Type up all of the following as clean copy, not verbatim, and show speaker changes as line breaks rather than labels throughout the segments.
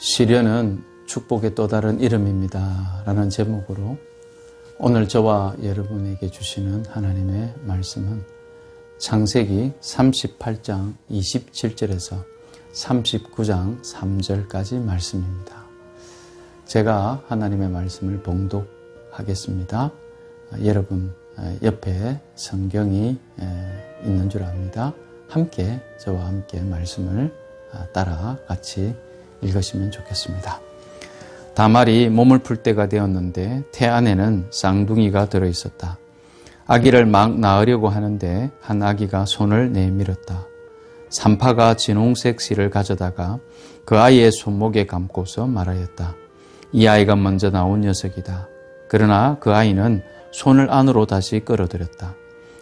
시련은 축복의 또 다른 이름입니다 라는 제목으로 오늘 저와 여러분에게 주시는 하나님의 말씀은 창세기 38장 27절에서 39장 3절까지 말씀입니다. 제가 하나님의 말씀을 봉독하겠습니다. 여러분 옆에 성경이 있는 줄 압니다. 함께 저와 함께 말씀을 따라 같이 읽으시면 좋겠습니다. 다말이 몸을 풀 때가 되었는데 태 안에는 쌍둥이가 들어있었다. 아기를 막 낳으려고 하는데 한 아기가 손을 내밀었다. 산파가 진홍색 실을 가져다가 그 아이의 손목에 감고서 말하였다. 이 아이가 먼저 나온 녀석이다. 그러나 그 아이는 손을 안으로 다시 끌어들였다.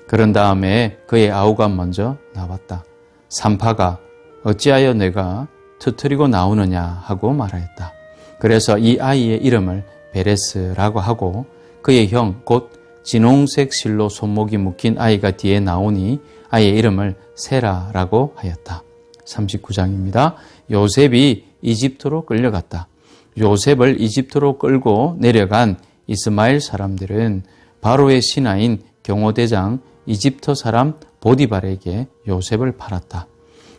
그런 다음에 그의 아우가 먼저 나왔다. 산파가 어찌하여 내가 터뜨리고 나오느냐 하고 말하였다. 그래서 이 아이의 이름을 베레스라고 하고 그의 형 곧 진홍색 실로 손목이 묶인 아이가 뒤에 나오니 아이의 이름을 세라라고 하였다. 39장입니다. 요셉이 이집트로 끌려갔다. 요셉을 이집트로 끌고 내려간 이스마엘 사람들은 바로의 신하인 경호대장 이집트 사람 보디발에게 요셉을 팔았다.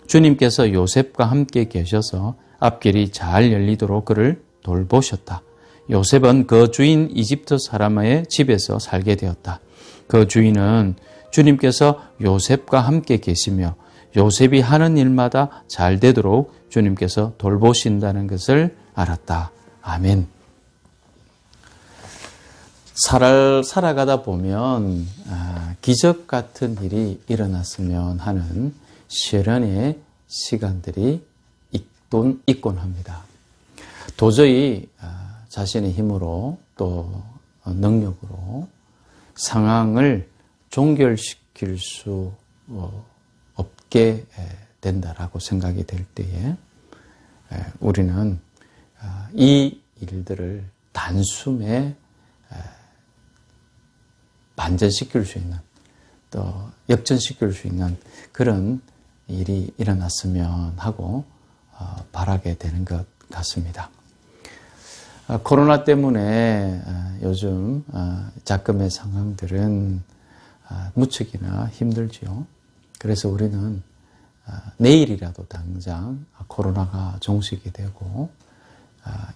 주님께서 요셉과 함께 계셔서 앞길이 잘 열리도록 그를 돌보셨다. 요셉은 그 주인 이집트 사람의 집에서 살게 되었다. 그 주인은 주님께서 요셉과 함께 계시며 요셉이 하는 일마다 잘 되도록 주님께서 돌보신다는 것을 알았다. 아멘. 살아가다 보면 기적 같은 일이 일어났으면 하는 시련의 시간들이 있곤 합니다. 도저히 자신의 힘으로 또 능력으로 상황을 종결시킬 수 없게 된다라고 생각이 될 때에 우리는 이 일들을 단숨에 반전시킬 수 있는 또 역전시킬 수 있는 그런 일이 일어났으면 하고 바라게 되는 것 같습니다. 코로나 때문에 요즘 작금의 상황들은 무척이나 힘들지요. 그래서 우리는 내일이라도 당장 코로나가 종식이 되고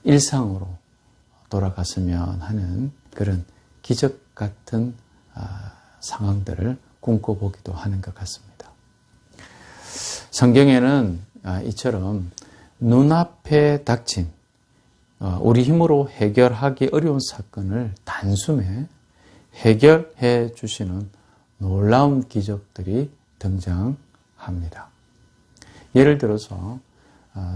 일상으로 돌아갔으면 하는 그런 기적 같은 상황들을 꿈꿔보기도 하는 것 같습니다. 성경에는 이처럼 눈앞에 닥친 우리 힘으로 해결하기 어려운 사건을 단숨에 해결해 주시는 놀라운 기적들이 등장합니다. 예를 들어서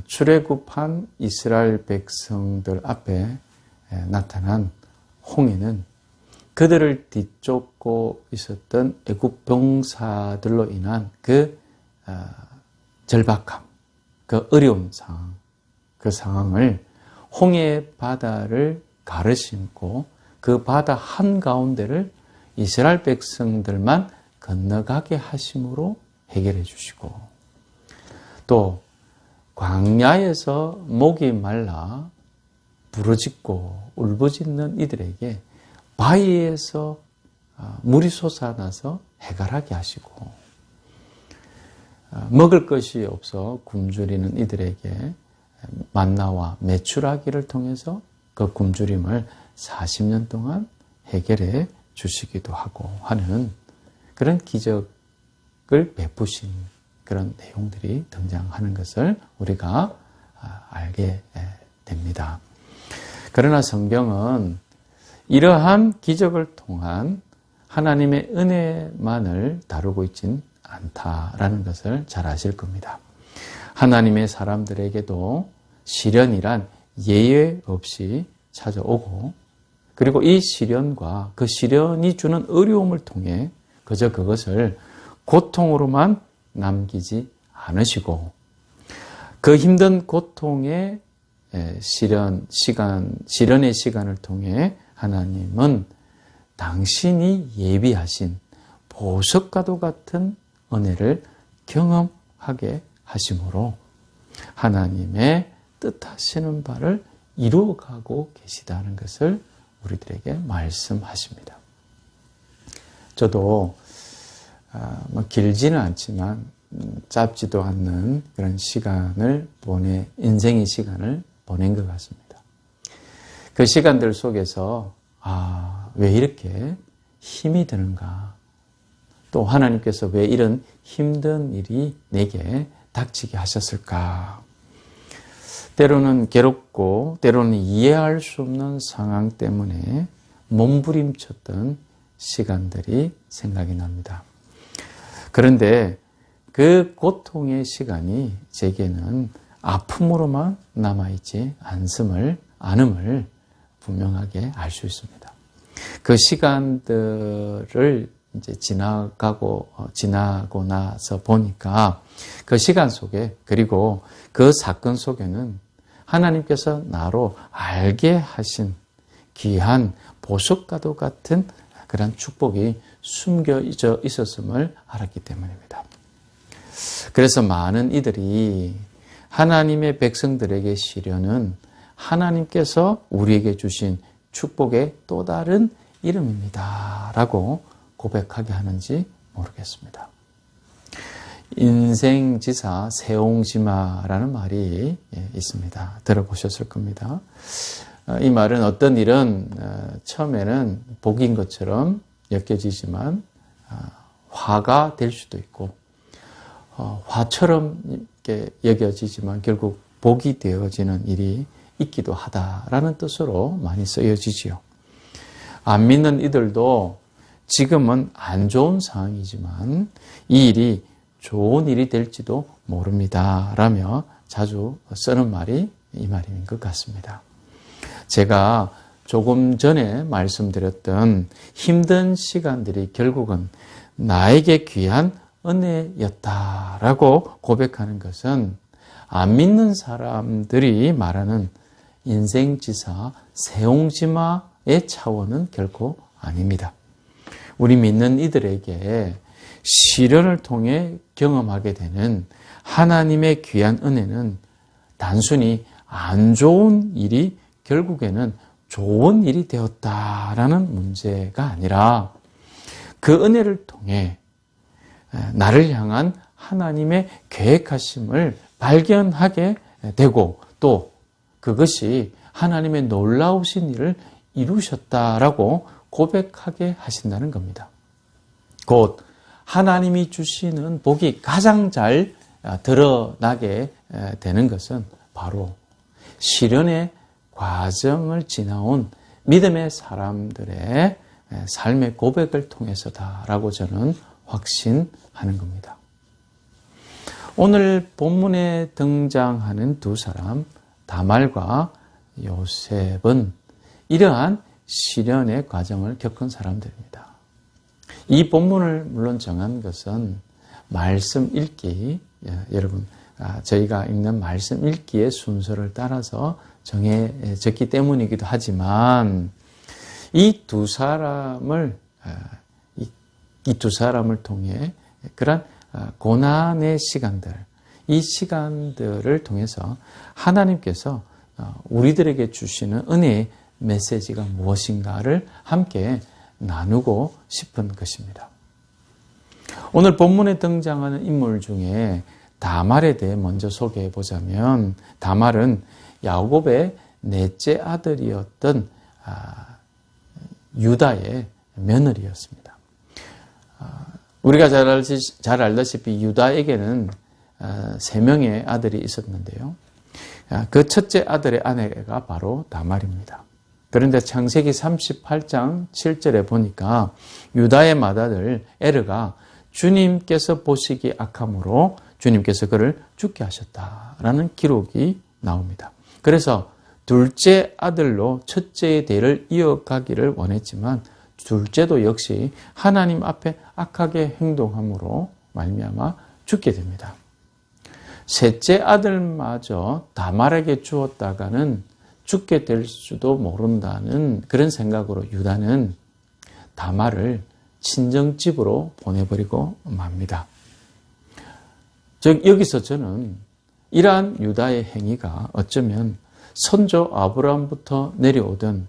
출애굽한 이스라엘 백성들 앞에 나타난 홍해는 그들을 뒤쫓고 있었던 애국 병사들로 인한 그 절박함, 그 어려운 상황, 그 상황을 홍해 바다를 가르심고 그 바다 한가운데를 이스라엘 백성들만 건너가게 하심으로 해결해 주시고 또 광야에서 목이 말라 부르짖고 울부짖는 이들에게 바위에서 물이 솟아나서 해갈하게 하시고 먹을 것이 없어 굶주리는 이들에게 만나와 메추라기를 통해서 그 굶주림을 40년 동안 해결해 주시기도 하고 하는 그런 기적을 베푸신 그런 내용들이 등장하는 것을 우리가 알게 됩니다. 그러나 성경은 이러한 기적을 통한 하나님의 은혜만을 다루고 있진 않다라는 것을 잘 아실 겁니다. 하나님의 사람들에게도 시련이란 예외 없이 찾아오고 그리고 이 시련과 그 시련이 주는 어려움을 통해 그저 그것을 고통으로만 남기지 않으시고 그 힘든 고통의 시련의 시간을 통해 하나님은 당신이 예비하신 보석과도 같은 은혜를 경험하게 하심으로 하나님의 뜻하시는 바를 이루어가고 계시다는 것을 우리들에게 말씀하십니다. 저도 길지는 않지만 짧지도 않는 그런 시간을 인생의 시간을 보낸 것 같습니다. 그 시간들 속에서 왜 이렇게 힘이 드는가? 또 하나님께서 왜 이런 힘든 일이 내게 닥치게 하셨을까? 때로는 괴롭고 때로는 이해할 수 없는 상황 때문에 몸부림쳤던 시간들이 생각이 납니다. 그런데 그 고통의 시간이 제게는 아픔으로만 남아있지 않음을 분명하게 알 수 있습니다. 그 시간들을 이제 지나고 나서 보니까 그 시간 속에 그리고 그 사건 속에는 하나님께서 나로 알게 하신 귀한 보석과도 같은 그런 축복이 숨겨져 있었음을 알았기 때문입니다. 그래서 많은 이들이 하나님의 백성들에게 시련은 하나님께서 우리에게 주신 축복의 또 다른 이름입니다 라고 고백하게 하는지 모르겠습니다. 인생지사 세옹지마라는 말이 있습니다. 들어보셨을 겁니다. 이 말은 어떤 일은 처음에는 복인 것처럼 여겨지지만 화가 될 수도 있고 화처럼 이렇게 여겨지지만 결국 복이 되어지는 일이 있기도 하다라는 뜻으로 많이 쓰여지지요. 안 믿는 이들도 지금은 안 좋은 상황이지만 이 일이 좋은 일이 될지도 모릅니다 라며 자주 쓰는 말이 이 말인 것 같습니다. 제가 조금 전에 말씀드렸던 힘든 시간들이 결국은 나에게 귀한 은혜였다라고 고백하는 것은 안 믿는 사람들이 말하는 인생지사 세옹지마의 차원은 결코 아닙니다. 우리 믿는 이들에게 시련을 통해 경험하게 되는 하나님의 귀한 은혜는 단순히 안 좋은 일이 결국에는 좋은 일이 되었다라는 문제가 아니라 그 은혜를 통해 나를 향한 하나님의 계획하심을 발견하게 되고 또 그것이 하나님의 놀라우신 일을 이루셨다라고 고백하게 하신다는 겁니다. 곧 하나님이 주시는 복이 가장 잘 드러나게 되는 것은 바로 시련의 과정을 지나온 믿음의 사람들의 삶의 고백을 통해서다라고 저는 확신하는 겁니다. 오늘 본문에 등장하는 두 사람 다말과 요셉은 이러한 시련의 과정을 겪은 사람들입니다. 이 본문을 물론 정한 것은 말씀 읽기, 여러분 저희가 읽는 말씀 읽기의 순서를 따라서 정해졌기 때문이기도 하지만 이 두 사람을 통해 그런 고난의 시간들, 이 시간들을 통해서 하나님께서 우리들에게 주시는 은혜의 메시지가 무엇인가를 함께 나누고 싶은 것입니다. 오늘 본문에 등장하는 인물 중에 다말에 대해 먼저 소개해 보자면 다말은 야곱의 넷째 아들이었던 유다의 며느리였습니다. 우리가 잘 알다시피 유다에게는 3명의 아들이 있었는데요. 그 첫째 아들의 아내가 바로 다말입니다. 그런데 창세기 38장 7절에 보니까 유다의 맏아들 에르가 주님께서 보시기 악함으로 주님께서 그를 죽게 하셨다라는 기록이 나옵니다. 그래서 둘째 아들로 첫째의 대를 이어가기를 원했지만 둘째도 역시 하나님 앞에 악하게 행동함으로 말미암아 죽게 됩니다. 셋째 아들마저 다말에게 주었다가는 죽게 될 수도 모른다는 그런 생각으로 유다는 다말을 친정집으로 보내버리고 맙니다. 즉 여기서 저는 이러한 유다의 행위가 어쩌면 선조 아브라함부터 내려오던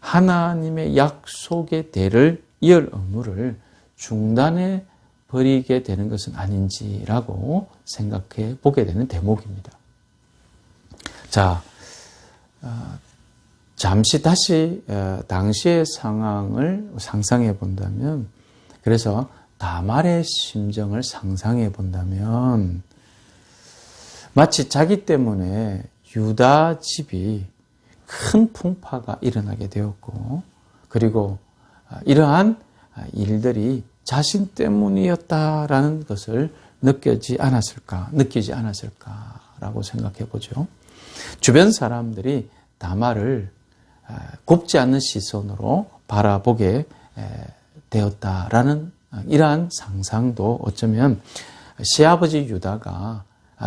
하나님의 약속의 대를 이을 의무를 중단해 버리게 되는 것은 아닌지라고 생각해 보게 되는 대목입니다. 자, 잠시 다시 당시의 상황을 상상해 본다면, 그래서 다말의 심정을 상상해 본다면 마치 자기 때문에 유다 집이 큰 풍파가 일어나게 되었고, 그리고 이러한 일들이 자신 때문이었다라는 것을 느끼지 않았을까라고 생각해 보죠. 주변 사람들이 다말을 곱지 않는 시선으로 바라보게 되었다라는 이러한 상상도 어쩌면 시아버지 유다가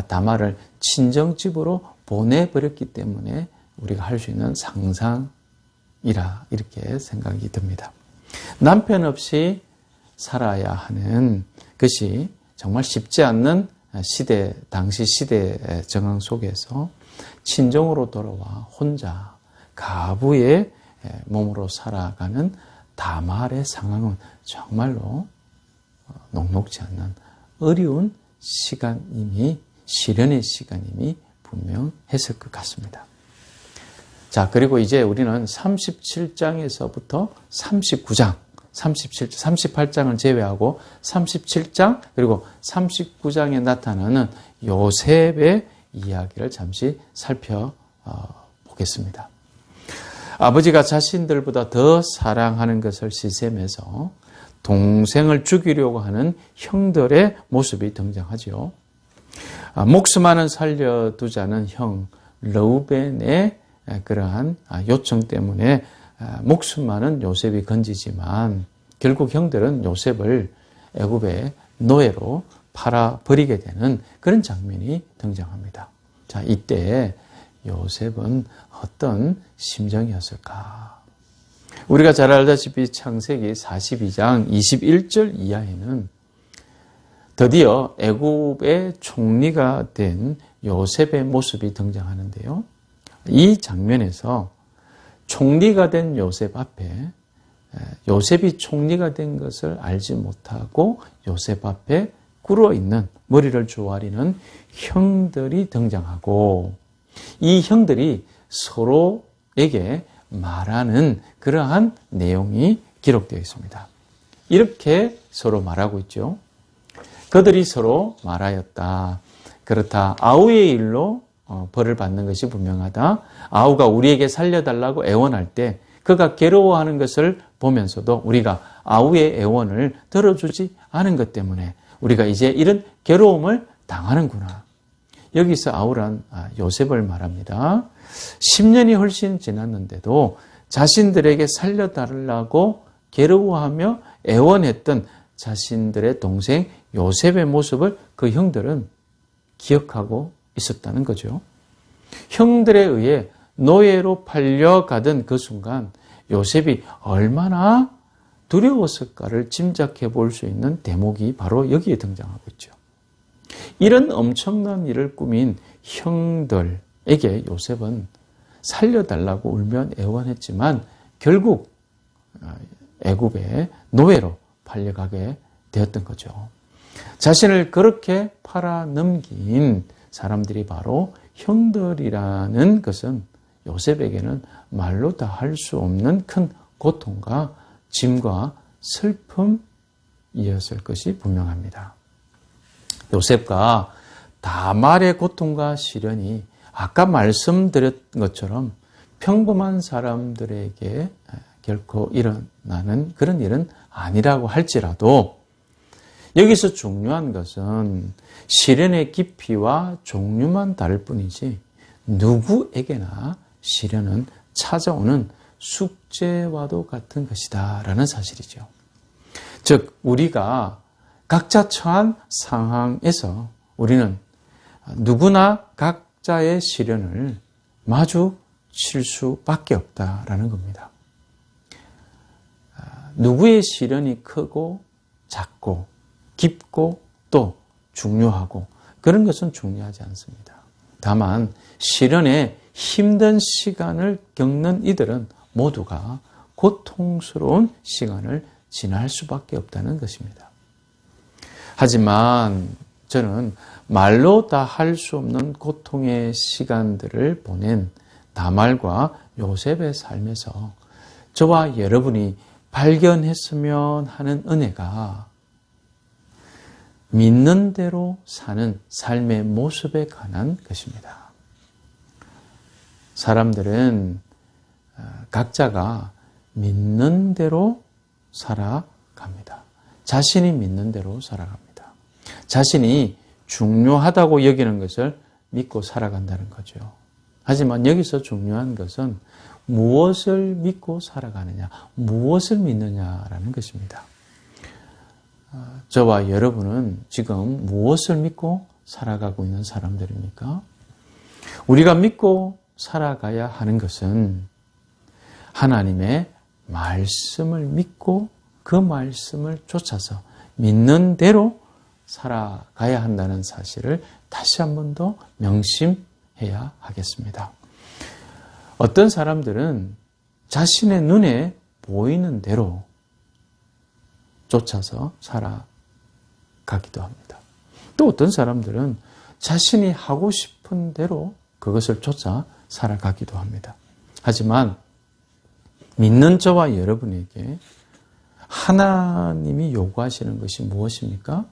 다말을 친정집으로 보내버렸기 때문에 우리가 할 수 있는 상상이라 이렇게 생각이 듭니다. 남편 없이 살아야 하는 것이 정말 쉽지 않는 당시 시대 정황 속에서 친정으로 돌아와 혼자 가부의 몸으로 살아가는 다말의 상황은 정말로 녹록지 않는 어려운 시련의 시간임이 분명했을 것 같습니다. 자, 그리고 이제 우리는 37장에서부터 39장, 38장을 제외하고 37장 그리고 39장에 나타나는 요셉의 이야기를 잠시 살펴보겠습니다. 아버지가 자신들보다 더 사랑하는 것을 시샘해서 동생을 죽이려고 하는 형들의 모습이 등장하죠. 목숨 하나 살려두자는 형 르우벤의 그러한 요청 때문에 목숨만은 요셉이 건지지만 결국 형들은 요셉을 애굽의 노예로 팔아버리게 되는 그런 장면이 등장합니다. 자, 이때 요셉은 어떤 심정이었을까? 우리가 잘 알다시피 창세기 42장 21절 이하에는 드디어 애굽의 총리가 된 요셉의 모습이 등장하는데요. 이 장면에서 총리가 된 요셉 앞에 요셉이 총리가 된 것을 알지 못하고 요셉 앞에 꿇어있는 머리를 조아리는 형들이 등장하고 이 형들이 서로에게 말하는 그러한 내용이 기록되어 있습니다. 이렇게 서로 말하고 있죠. 그들이 서로 말하였다. 그렇다. 아우의 일로 벌을 받는 것이 분명하다. 아우가 우리에게 살려달라고 애원할 때 그가 괴로워하는 것을 보면서도 우리가 아우의 애원을 들어주지 않은 것 때문에 우리가 이제 이런 괴로움을 당하는구나. 여기서 아우란 요셉을 말합니다. 10년이 훨씬 지났는데도 자신들에게 살려달라고 괴로워하며 애원했던 자신들의 동생 요셉의 모습을 그 형들은 기억하고 있었다는 거죠. 형들에 의해 노예로 팔려가던 그 순간 요셉이 얼마나 두려웠을까를 짐작해 볼 수 있는 대목이 바로 여기에 등장하고 있죠. 이런 엄청난 일을 꾸민 형들에게 요셉은 살려달라고 울며 애원했지만 결국 애굽의 노예로 팔려가게 되었던 거죠. 자신을 그렇게 팔아넘긴 사람들이 바로 형들이라는 것은 요셉에게는 말로 다 할 수 없는 큰 고통과 짐과 슬픔이었을 것이 분명합니다. 요셉과 다말의 고통과 시련이 아까 말씀드렸던 것처럼 평범한 사람들에게 결코 일어나는 그런 일은 아니라고 할지라도 여기서 중요한 것은 시련의 깊이와 종류만 다를 뿐이지 누구에게나 시련은 찾아오는 숙제와도 같은 것이다 라는 사실이죠. 즉 우리가 각자 처한 상황에서 우리는 누구나 각자의 시련을 마주칠 수밖에 없다라는 겁니다. 누구의 시련이 크고 작고 깊고 또 중요하고 그런 것은 중요하지 않습니다. 다만 실현의 힘든 시간을 겪는 이들은 모두가 고통스러운 시간을 지날 수밖에 없다는 것입니다. 하지만 저는 말로 다 할 수 없는 고통의 시간들을 보낸 다말과 요셉의 삶에서 저와 여러분이 발견했으면 하는 은혜가 믿는 대로 사는 삶의 모습에 관한 것입니다. 사람들은 각자가 믿는 대로 살아갑니다. 자신이 믿는 대로 살아갑니다. 자신이 중요하다고 여기는 것을 믿고 살아간다는 거죠. 하지만 여기서 중요한 것은 무엇을 믿고 살아가느냐, 무엇을 믿느냐라는 것입니다. 저와 여러분은 지금 무엇을 믿고 살아가고 있는 사람들입니까? 우리가 믿고 살아가야 하는 것은 하나님의 말씀을 믿고 그 말씀을 쫓아서 믿는 대로 살아가야 한다는 사실을 다시 한 번 더 명심해야 하겠습니다. 어떤 사람들은 자신의 눈에 보이는 대로 쫓아서 살아가기도 합니다. 또 어떤 사람들은 자신이 하고 싶은 대로 그것을 쫓아 살아가기도 합니다. 하지만 믿는 저와 여러분에게 하나님이 요구하시는 것이 무엇입니까?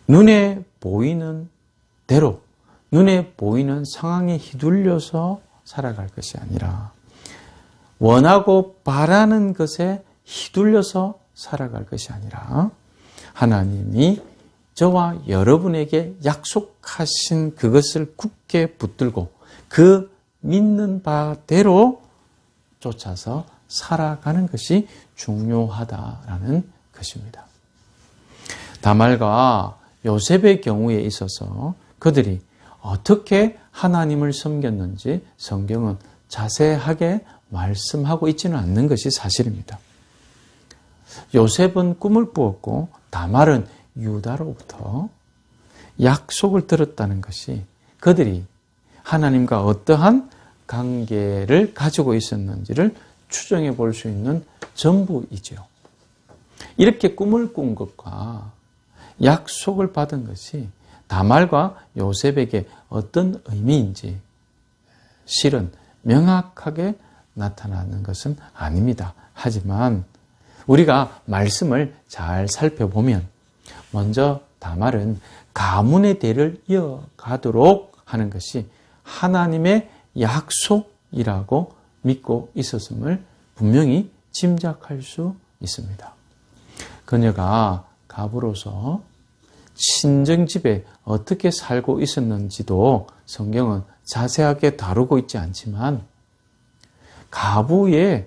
눈에 보이는 대로, 눈에 보이는 상황에 휘둘려서 살아갈 것이 아니라 원하고 바라는 것에 휘둘려서 살아갈 것이 아니라 하나님이 저와 여러분에게 약속하신 그것을 굳게 붙들고 그 믿는 바대로 쫓아서 살아가는 것이 중요하다라는 것입니다. 다말과 요셉의 경우에 있어서 그들이 어떻게 하나님을 섬겼는지 성경은 자세하게 말씀하고 있지는 않는 것이 사실입니다. 요셉은 꿈을 꾸었고 다말은 유다로부터 약속을 들었다는 것이 그들이 하나님과 어떠한 관계를 가지고 있었는지를 추정해 볼 수 있는 전부이죠. 이렇게 꿈을 꾼 것과 약속을 받은 것이 다말과 요셉에게 어떤 의미인지 실은 명확하게 나타나는 것은 아닙니다. 하지만 우리가 말씀을 잘 살펴보면 먼저 다말은 가문의 대를 이어가도록 하는 것이 하나님의 약속이라고 믿고 있었음을 분명히 짐작할 수 있습니다. 그녀가 가부로서 친정집에 어떻게 살고 있었는지도 성경은 자세하게 다루고 있지 않지만 가부의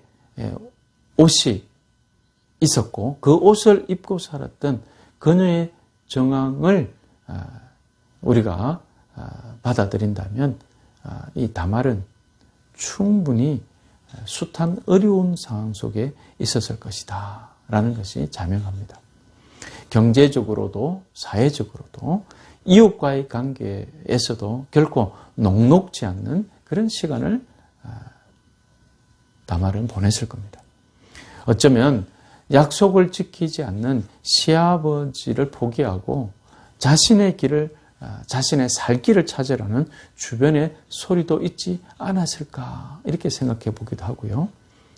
옷이 있었고 그 옷을 입고 살았던 그녀의 정황을 우리가 받아들인다면 이 다말은 충분히 숱한 어려운 상황 속에 있었을 것이다 라는 것이 자명합니다. 경제적으로도 사회적으로도 이웃과의 관계에서도 결코 녹록지 않는 그런 시간을 다말은 보냈을 겁니다. 어쩌면 약속을 지키지 않는 시아버지를 포기하고 자신의 길을, 자신의 살 길을 찾으라는 주변의 소리도 있지 않았을까 이렇게 생각해 보기도 하고요.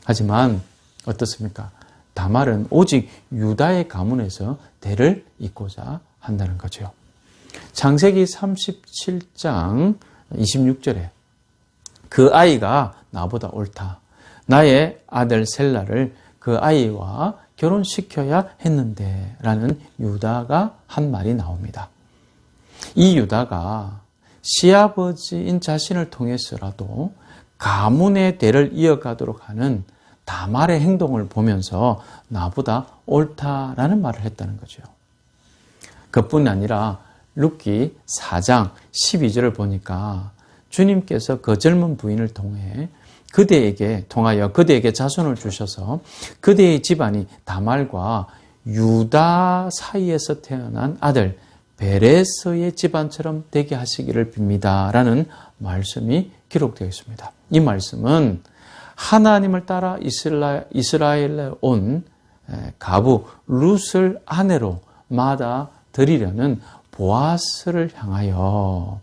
하지만 어떻습니까? 다말은 오직 유다의 가문에서 대를 잇고자 한다는 거죠. 창세기 37장 26절에 그 아이가 나보다 옳다. 나의 아들 셀라를 그 아이와 결혼시켜야 했는데 라는 유다가 한 말이 나옵니다. 이 유다가 시아버지인 자신을 통해서라도 가문의 대를 이어가도록 하는 다말의 행동을 보면서 나보다 옳다라는 말을 했다는 거죠. 그뿐 아니라 룻기 4장 12절을 보니까 주님께서 그 젊은 부인을 통하여 그대에게 자손을 주셔서 그대의 집안이 다말과 유다 사이에서 태어난 아들 베레스의 집안처럼 되게 하시기를 빕니다. 라는 말씀이 기록되어 있습니다. 이 말씀은 하나님을 따라 이스라엘에 온 가부 룻을 아내로 받아들이려는 보아스를 향하여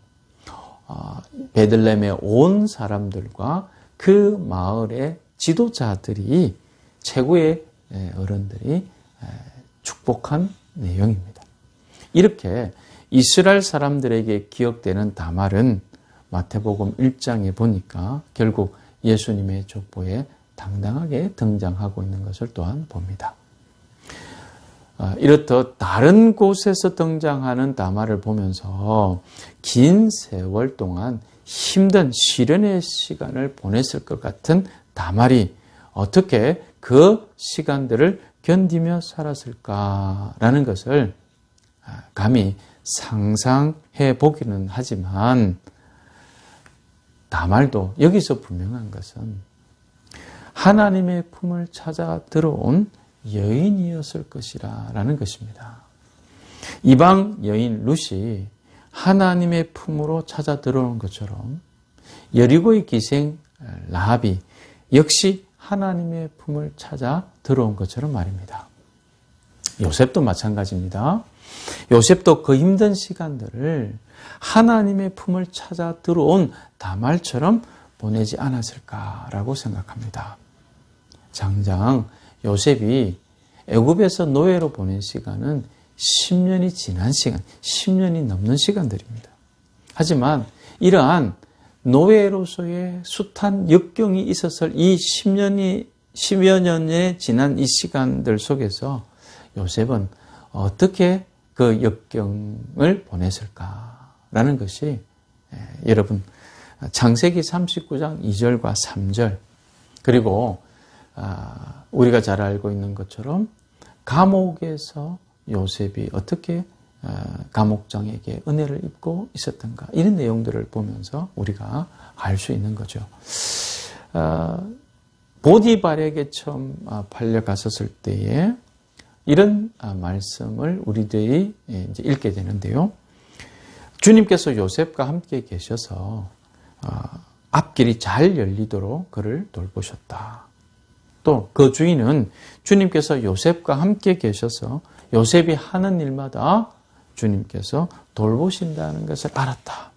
베들레헴에 온 사람들과 그 마을의 지도자들이 최고의 어른들이 축복한 내용입니다. 이렇게 이스라엘 사람들에게 기억되는 다말은 마태복음 1장에 보니까 결국 예수님의 족보에 당당하게 등장하고 있는 것을 또한 봅니다. 이렇듯 다른 곳에서 등장하는 다말을 보면서 긴 세월 동안 힘든 시련의 시간을 보냈을 것 같은 다말이 어떻게 그 시간들을 견디며 살았을까라는 것을 감히 상상해 보기는 하지만 다말도 여기서 분명한 것은 하나님의 품을 찾아 들어온 여인이었을 것이라 라는 것입니다. 이방 여인 룻이 하나님의 품으로 찾아 들어온 것처럼 여리고의 기생 라합이 역시 하나님의 품을 찾아 들어온 것처럼 말입니다. 요셉도 마찬가지입니다. 요셉도 그 힘든 시간들을 하나님의 품을 찾아 들어온 다말처럼 보내지 않았을까라고 생각합니다. 장장 요셉이 애굽에서 노예로 보낸 시간은 10년이 지난 시간, 10년이 넘는 시간들입니다. 하지만 이러한 노예로서의 숱한 역경이 있었을 이 10여 년에 지난 이 시간들 속에서 요셉은 어떻게 그 역경을 보냈을까라는 것이 여러분 창세기 39장 2절과 3절 그리고 우리가 잘 알고 있는 것처럼 감옥에서 요셉이 어떻게 감옥장에게 은혜를 입고 있었던가 이런 내용들을 보면서 우리가 알 수 있는 거죠. 보디발에게 처음 팔려갔었을 때에 이런 말씀을 우리들이 이제 읽게 되는데요. 주님께서 요셉과 함께 계셔서 앞길이 잘 열리도록 그를 돌보셨다. 또 그 주인은 주님께서 요셉과 함께 계셔서 요셉이 하는 일마다 주님께서 돌보신다는 것을 알았다.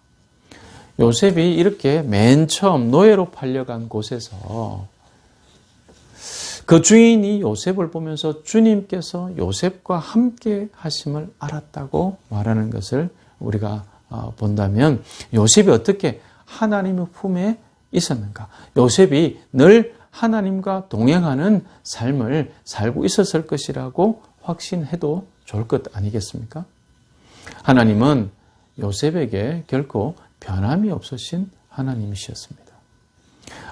요셉이 이렇게 맨 처음 노예로 팔려간 곳에서 그 주인이 요셉을 보면서 주님께서 요셉과 함께 하심을 알았다고 말하는 것을 우리가 본다면 요셉이 어떻게 하나님의 품에 있었는가? 요셉이 늘 하나님과 동행하는 삶을 살고 있었을 것이라고 확신해도 좋을 것 아니겠습니까? 하나님은 요셉에게 결코 변함이 없으신 하나님이셨습니다.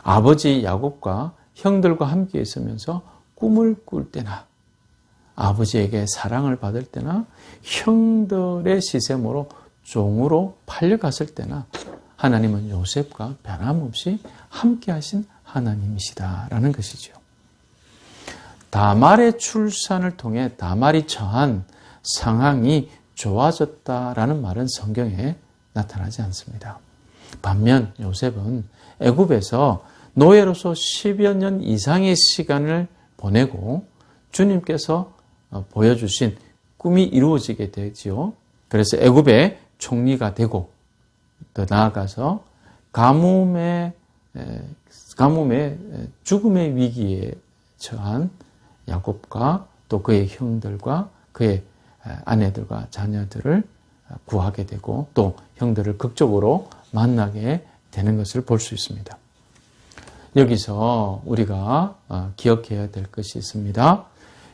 아버지 야곱과 형들과 함께 있으면서 꿈을 꿀 때나 아버지에게 사랑을 받을 때나 형들의 시샘으로 종으로 팔려갔을 때나 하나님은 요셉과 변함없이 함께 하신 하나님이시다라는 것이죠. 다말의 출산을 통해 다말이 처한 상황이 좋아졌다라는 말은 성경에 나타나지 않습니다. 반면 요셉은 애굽에서 노예로서 10여 년 이상의 시간을 보내고 주님께서 보여주신 꿈이 이루어지게 되지요. 그래서 애굽의 총리가 되고 더 나아가서 가뭄의 죽음의 위기에 처한 야곱과 또 그의 형들과 그의 아내들과 자녀들을 구하게 되고 또 형들을 극적으로 만나게 되는 것을 볼 수 있습니다. 여기서 우리가 기억해야 될 것이 있습니다.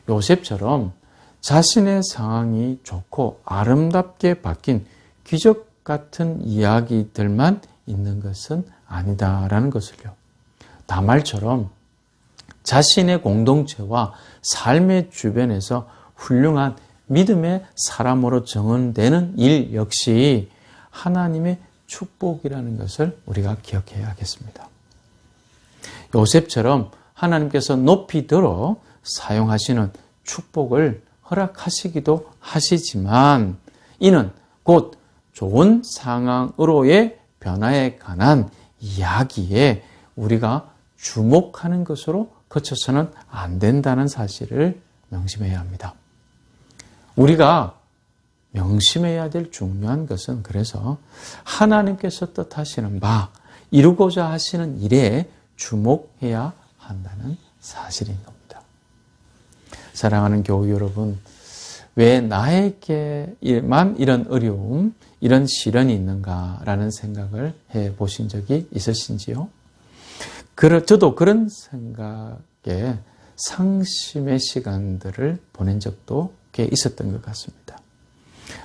요셉처럼 자신의 상황이 좋고 아름답게 바뀐 기적 같은 이야기들만 있는 것은 아니다라는 것을요. 다말처럼 자신의 공동체와 삶의 주변에서 훌륭한 믿음의 사람으로 정언되는 일 역시 하나님의 축복이라는 것을 우리가 기억해야겠습니다. 요셉처럼 하나님께서 높이 들어 사용하시는 축복을 허락하시기도 하시지만 이는 곧 좋은 상황으로의 변화에 관한 이야기에 우리가 주목하는 것으로 그쳐서는 안 된다는 사실을 명심해야 합니다. 우리가 명심해야 될 중요한 것은 그래서 하나님께서 뜻하시는 바, 이루고자 하시는 일에 주목해야 한다는 사실인 겁니다. 사랑하는 교우 여러분, 왜 나에게만 이런 어려움, 이런 시련이 있는가라는 생각을 해보신 적이 있으신지요? 저도 그런 생각에 상심의 시간들을 보낸 적도 꽤 있었던 것 같습니다.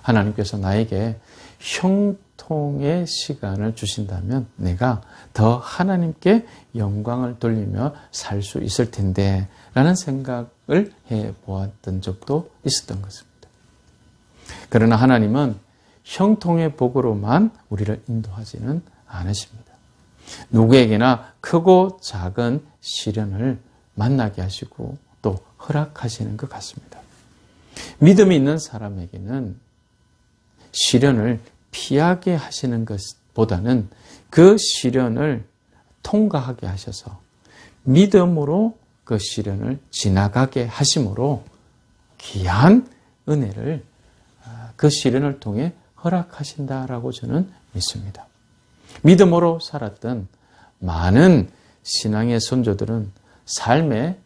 하나님께서 나에게 형통의 시간을 주신다면 내가 더 하나님께 영광을 돌리며 살 수 있을 텐데 라는 생각을 해보았던 적도 있었던 것입니다. 그러나 하나님은 형통의 복으로만 우리를 인도하지는 않으십니다. 누구에게나 크고 작은 시련을 만나게 하시고 또 허락하시는 것 같습니다. 믿음이 있는 사람에게는 시련을 피하게 하시는 것보다는 그 시련을 통과하게 하셔서 믿음으로 그 시련을 지나가게 하심으로 귀한 은혜를 그 시련을 통해 허락하신다라고 저는 믿습니다. 믿음으로 살았던 많은 신앙의 선조들은 삶의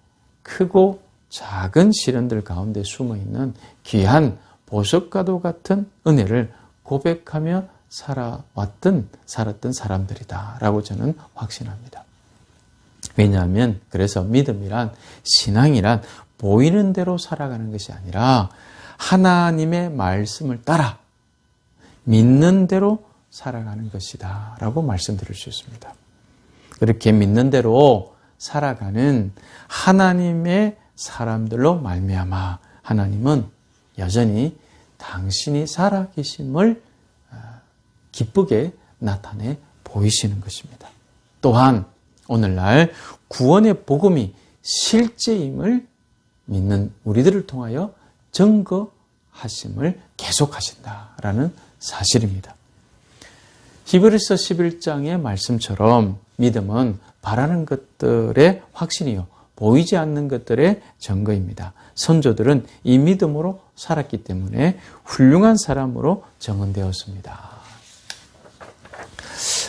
크고 작은 시련들 가운데 숨어있는 귀한 보석과도 같은 은혜를 고백하며 살았던 사람들이다라고 저는 확신합니다. 왜냐하면 그래서 믿음이란, 신앙이란 보이는 대로 살아가는 것이 아니라 하나님의 말씀을 따라 믿는 대로 살아가는 것이다 라고 말씀드릴 수 있습니다. 그렇게 믿는 대로 살아가는 하나님의 사람들로 말미암아 하나님은 여전히 당신이 살아계심을 기쁘게 나타내 보이시는 것입니다. 또한 오늘날 구원의 복음이 실제임을 믿는 우리들을 통하여 증거하심을 계속하신다라는 사실입니다. 히브리서 11장의 말씀처럼 믿음은 바라는 것들의 확신이요 보이지 않는 것들의 증거입니다. 선조들은 이 믿음으로 살았기 때문에 훌륭한 사람으로 정언되었습니다.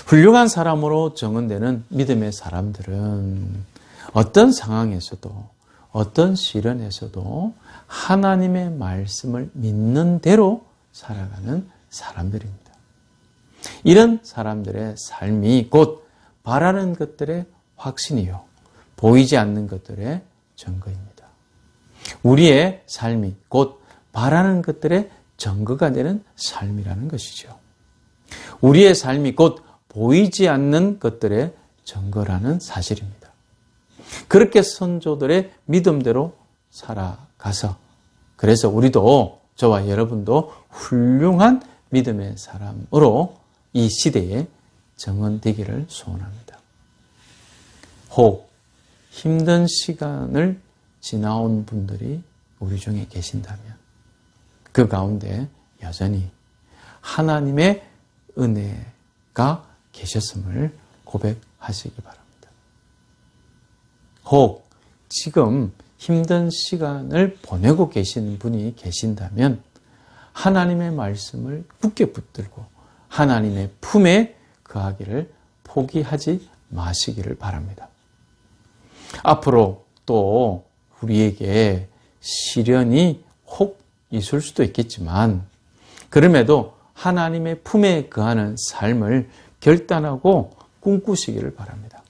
훌륭한 사람으로 정언되는 믿음의 사람들은 어떤 상황에서도 어떤 시련에서도 하나님의 말씀을 믿는 대로 살아가는 사람들입니다. 이런 사람들의 삶이 곧 바라는 것들의 확신이요 보이지 않는 것들의 증거입니다. 우리의 삶이 곧 바라는 것들의 증거가 되는 삶이라는 것이죠. 우리의 삶이 곧 보이지 않는 것들의 증거라는 사실입니다. 그렇게 선조들의 믿음대로 살아가서 그래서 우리도 저와 여러분도 훌륭한 믿음의 사람으로 이 시대에 정언되기를 소원합니다. 혹 힘든 시간을 지나온 분들이 우리 중에 계신다면 그 가운데 여전히 하나님의 은혜가 계셨음을 고백하시기 바랍니다. 혹 지금 힘든 시간을 보내고 계신 분이 계신다면 하나님의 말씀을 굳게 붙들고 하나님의 품에 거하기를 포기하지 마시기를 바랍니다. 앞으로 또 우리에게 시련이 혹 있을 수도 있겠지만 그럼에도 하나님의 품에 거하는 삶을 결단하고 꿈꾸시기를 바랍니다.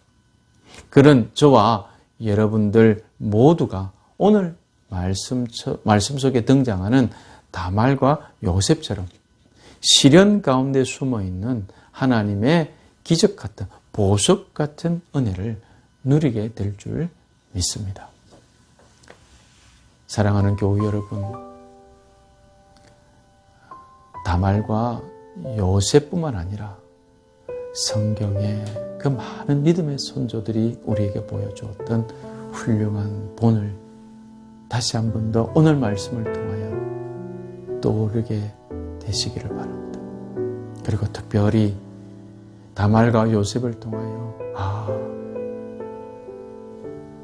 그런 저와 여러분들 모두가 오늘 말씀 속에 등장하는 다말과 요셉처럼 시련 가운데 숨어있는 하나님의 기적 같은 보석 같은 은혜를 누리게 될 줄 믿습니다. 사랑하는 교우 여러분, 다말과 요셉뿐만 아니라 성경의 그 많은 믿음의 선조들이 우리에게 보여주었던 훌륭한 본을 다시 한 번 더 오늘 말씀을 통하여 떠오르게 되시기를 바랍니다. 그리고 특별히 다말과 요셉을 통하여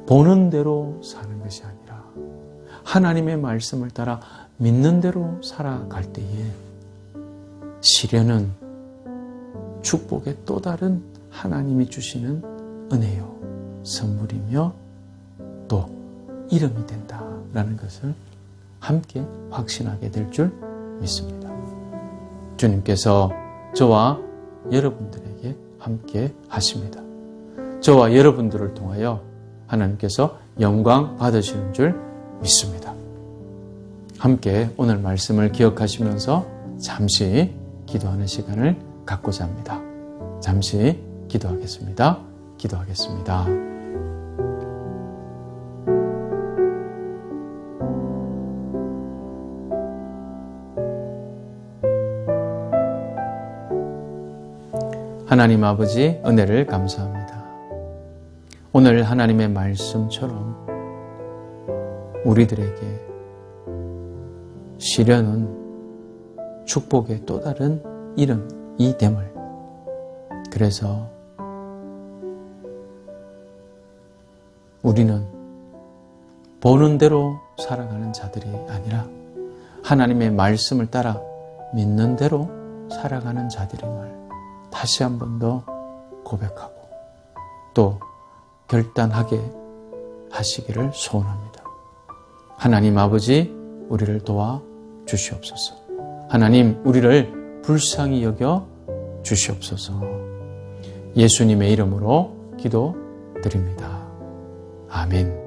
보는 대로 사는 것이 아니라 하나님의 말씀을 따라 믿는 대로 살아갈 때에 시련은 축복의 또 다른 하나님이 주시는 은혜요, 선물이며 또 이름이 된다라는 것을 함께 확신하게 될 줄 믿습니다. 주님께서 저와 여러분들에게 함께 하십니다. 저와 여러분들을 통하여 하나님께서 영광 받으시는 줄 믿습니다. 함께 오늘 말씀을 기억하시면서 잠시 기도하는 시간을 갖고자 합니다. 잠시 기도하겠습니다. 기도하겠습니다. 하나님 아버지, 은혜를 감사합니다. 오늘 하나님의 말씀처럼 우리들에게 시련은 축복의 또 다른 이름이 됨을, 그래서 우리는 보는 대로 살아가는 자들이 아니라 하나님의 말씀을 따라 믿는 대로 살아가는 자들임을 다시 한 번 더 고백하고 또 결단하게 하시기를 소원합니다. 하나님 아버지, 우리를 도와 주시옵소서. 하나님, 우리를 불쌍히 여겨 주시옵소서. 예수님의 이름으로 기도드립니다. 아멘.